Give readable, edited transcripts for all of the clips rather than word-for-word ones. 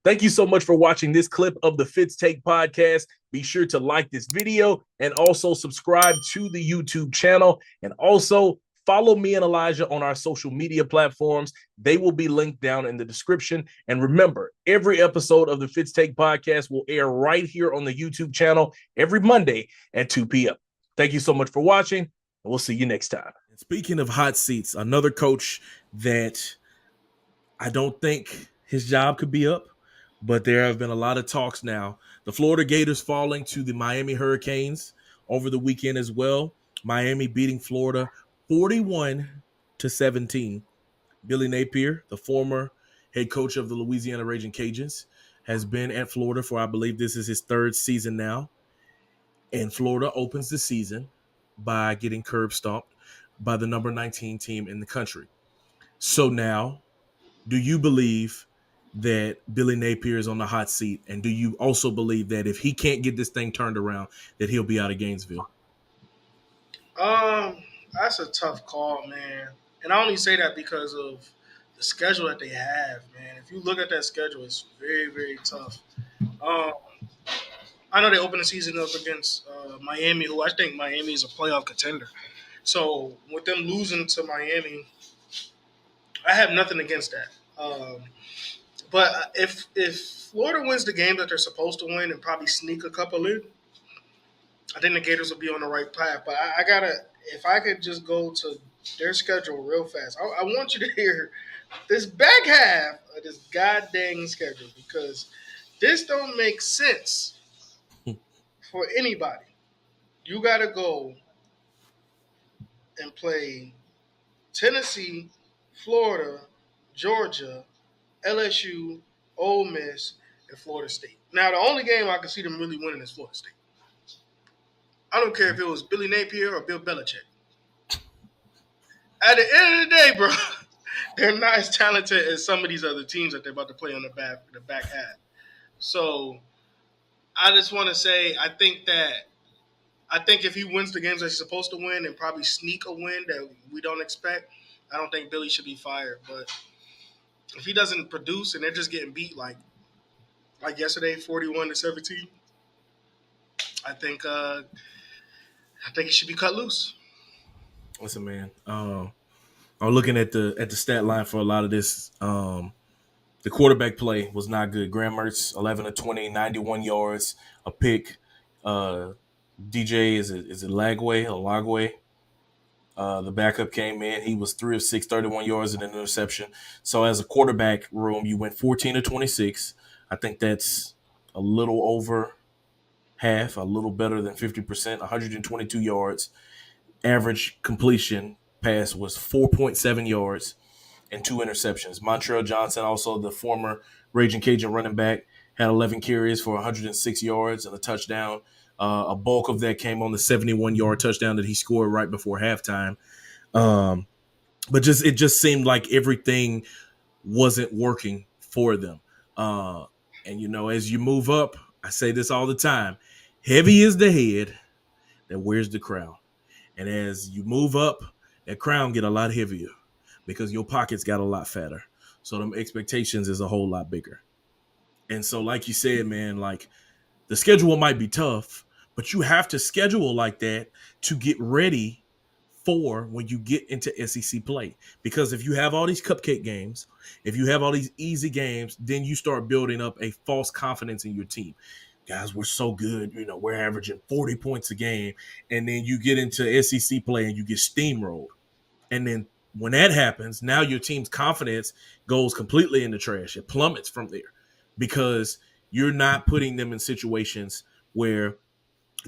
Thank you so much for watching this clip of the Fitz Take podcast. Be sure to like this video and also subscribe to the YouTube channel. And also follow me and Elijah on our social media platforms. They will be linked down in the description. And remember, every episode of the Fitz Take podcast will air right here on the YouTube channel every Monday at 2 p.m. Thank you so much for watching, and we'll see you next time. And speaking of hot seats, another coach that I don't think his job could be up, but there have been a lot of talks now. The Florida Gators falling to the Miami Hurricanes over the weekend as well. Miami beating Florida 41-17. Billy Napier, the former head coach of the Louisiana Raging Cajuns, has been at Florida for, I believe this is his third season now. And Florida opens the season by getting curb stomped by the number 19 team in the country. So now, do you believe that Billy Napier is on the hot seat? And do you also believe that if he can't get this thing turned around, that he'll be out of Gainesville? That's a tough call, man. And I only say that because of the schedule that they have, man. If you look at that schedule, it's very, very tough. Um, I know they opened the season up against Miami, who I think Miami is a playoff contender. So with them losing to Miami, I have nothing against that. But if Florida wins the game that they're supposed to win and probably sneak a couple in, I think the Gators will be on the right path. But I gotta, if I could just go to their schedule real fast, I want you to hear this back half of this goddamn schedule because this don't make sense for anybody. You gotta go and play Tennessee, Florida, Georgia, LSU, Ole Miss, and Florida State. Now, the only game I can see them really winning is Florida State. I don't care if it was Billy Napier or Bill Belichick. At the end of the day, bro, they're not as talented as some of these other teams that they're about to play on the back half. So I just want to say I think if he wins the games that he's supposed to win and probably sneak a win that we don't expect, I don't think Billy should be fired. But if he doesn't produce and they're just getting beat like yesterday, 41-17, I think he should be cut loose. Listen, man. I'm looking at the stat line for a lot of this. The quarterback play was not good. Graham Mertz, 11-20, 91 yards, a pick. DJ, is it Lagway or Lagway? The backup came in. He was 3 of 6, 31 yards and an interception. So as a quarterback room, you went 14-26. I think that's a little over half, a little better than 50%, 122 yards. Average completion pass was 4.7 yards and 2 interceptions. Montrell Johnson, also the former Raging Cajun running back, had 11 carries for 106 yards and a touchdown. A bulk of that came on the 71-yard touchdown that he scored right before halftime. But it just seemed like everything wasn't working for them. And, as you move up, I say this all the time, heavy is the head that wears the crown. And as you move up, that crown get a lot heavier because your pockets got a lot fatter. So them expectations is a whole lot bigger. And so, like you said, man, like the schedule might be tough, but you have to schedule like that to get ready for when you get into SEC play. Because if you have all these cupcake games, if you have all these easy games, then you start building up a false confidence in your team. Guys, we're so good. We're averaging 40 points a game. And then you get into SEC play and you get steamrolled. And then when that happens, now your team's confidence goes completely in the trash. It plummets from there because you're not putting them in situations where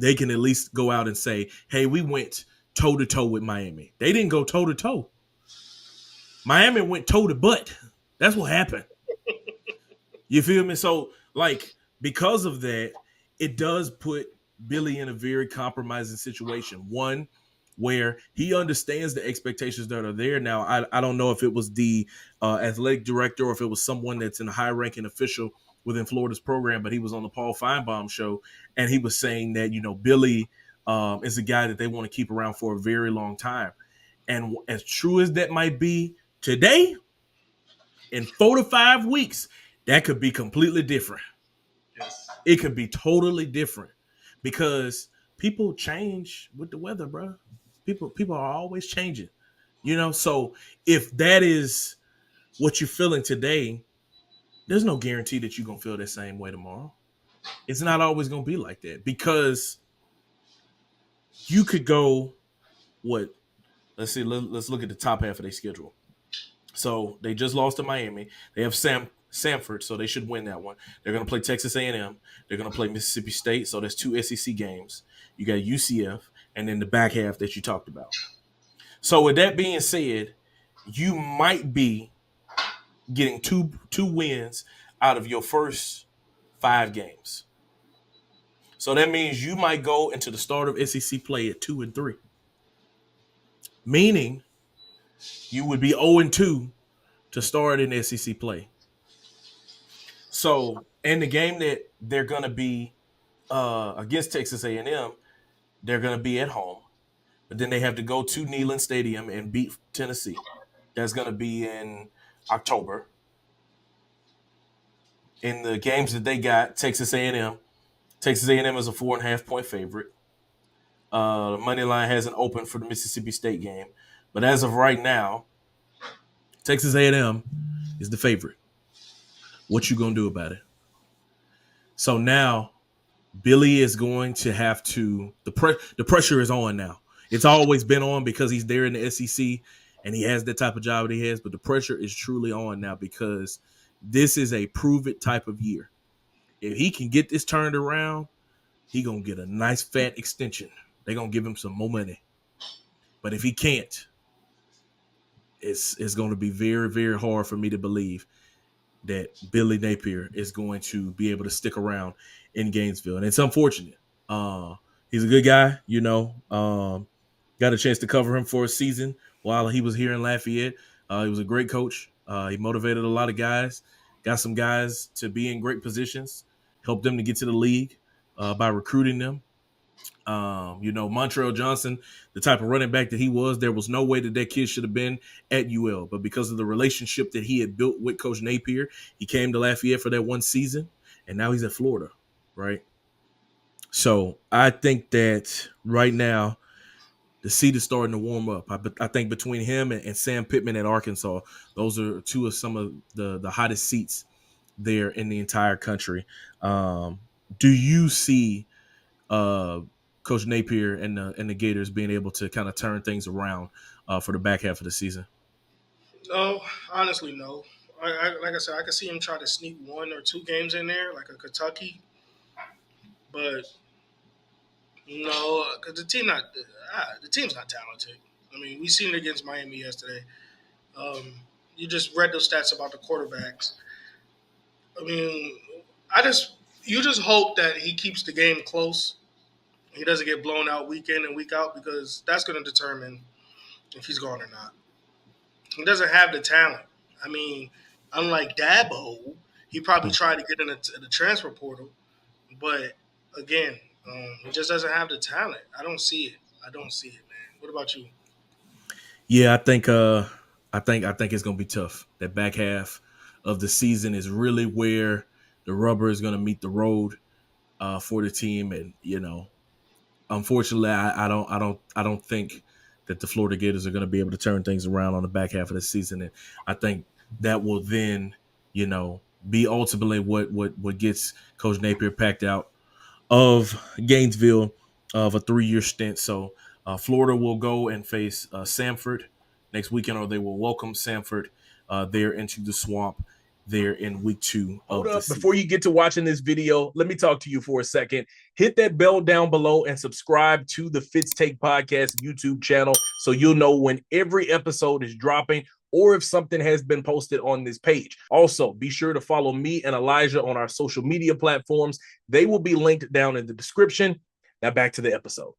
they can at least go out and say, hey, we went toe-to-toe with Miami. They didn't go toe-to-toe. Miami went toe-to-butt. That's what happened. You feel me? So, because of that, it does put Billy in a very compromising situation. One, where he understands the expectations that are there. Now, I don't know if it was the athletic director or if it was someone that's in a high-ranking official within Florida's program, but he was on the Paul Feinbaum show, and he was saying that, Billy is a guy that they want to keep around for a very long time. And as true as that might be today, in 4 to 5 weeks, that could be completely different. Yes. It could be totally different because people change with the weather, bro. People are always changing, So if that is what you're feeling today, there's no guarantee that you're gonna feel the same way tomorrow. It's not always gonna be like that because you could go what? Let's see. Let's look at the top half of their schedule. So they just lost to Miami. They have Samford, so they should win that one. They're going to play Texas A&M. They're going to play Mississippi State. So that's 2 SEC games. You got UCF, and then the back half that you talked about. So with that being said, you might be getting two wins out of your first 5 games. So that means you might go into the start of SEC play at 2-3, meaning you would be 0-2 to start in SEC play. So in the game that they're going to be against Texas A&M, they're going to be at home, but then they have to go to Neyland Stadium and beat Tennessee. That's going to be in October. In the games that they got, Texas A&M is a 4.5-point favorite. The money line hasn't opened for the Mississippi State game, but as of right now, Texas A&M is the favorite. What you gonna do about it? So now Billy is going to have to the pressure is on now. It's always been on because he's there in the SEC and he has that type of job that he has, but the pressure is truly on now because this is a prove it type of year. If he can get this turned around, he gonna get a nice fat extension. They're gonna give him some more money. But if he can't, it's gonna be very, very hard for me to believe that Billy Napier is going to be able to stick around in Gainesville. And it's unfortunate. He's a good guy, got a chance to cover him for a season while he was here in Lafayette. He was a great coach. He motivated a lot of guys, got some guys to be in great positions, helped them to get to the league by recruiting them. Montrell Johnson, the type of running back that he was, there was no way that kid should have been at UL. But because of the relationship that he had built with Coach Napier, he came to Lafayette for that one season, and now he's at Florida, right? So I think that right now the seat is starting to warm up. I think between him and Sam Pittman at Arkansas, those are two of some of the hottest seats there in the entire country. Do you see Coach Napier and the Gators being able to kind of turn things around for the back half of the season? No, honestly, no. Like I said, I could see him try to sneak 1 or 2 games in there, like a Kentucky, but no, because the team's not talented. I mean, we seen it against Miami yesterday. Um, you just read those stats about the quarterbacks. I mean, you just hope that he keeps the game close. He doesn't get blown out week in and week out because that's going to determine if he's gone or not. He doesn't have the talent. I mean, unlike Dabo, he probably tried to get in the transfer portal, but again, he just doesn't have the talent. I don't see it. Man. What about you? Yeah, I think it's gonna be tough. That back half of the season is really where the rubber is gonna meet the road for the team, and unfortunately, I don't think that the Florida Gators are going to be able to turn things around on the back half of the season, and I think that will then, be ultimately what gets Coach Napier packed out of Gainesville of a 3-year stint. So Florida will go and face Samford next weekend, or they will welcome Samford there into the swamp there in week 2 of the season. Before you get to watching this video, let me talk to you for a second. Hit that bell down below and subscribe to the Fitz Take Podcast YouTube channel so you'll know when every episode is dropping or if something has been posted on this page. Also, be sure to follow me and Elijah on our social media platforms. They will be linked down in the description. Now back to the episode.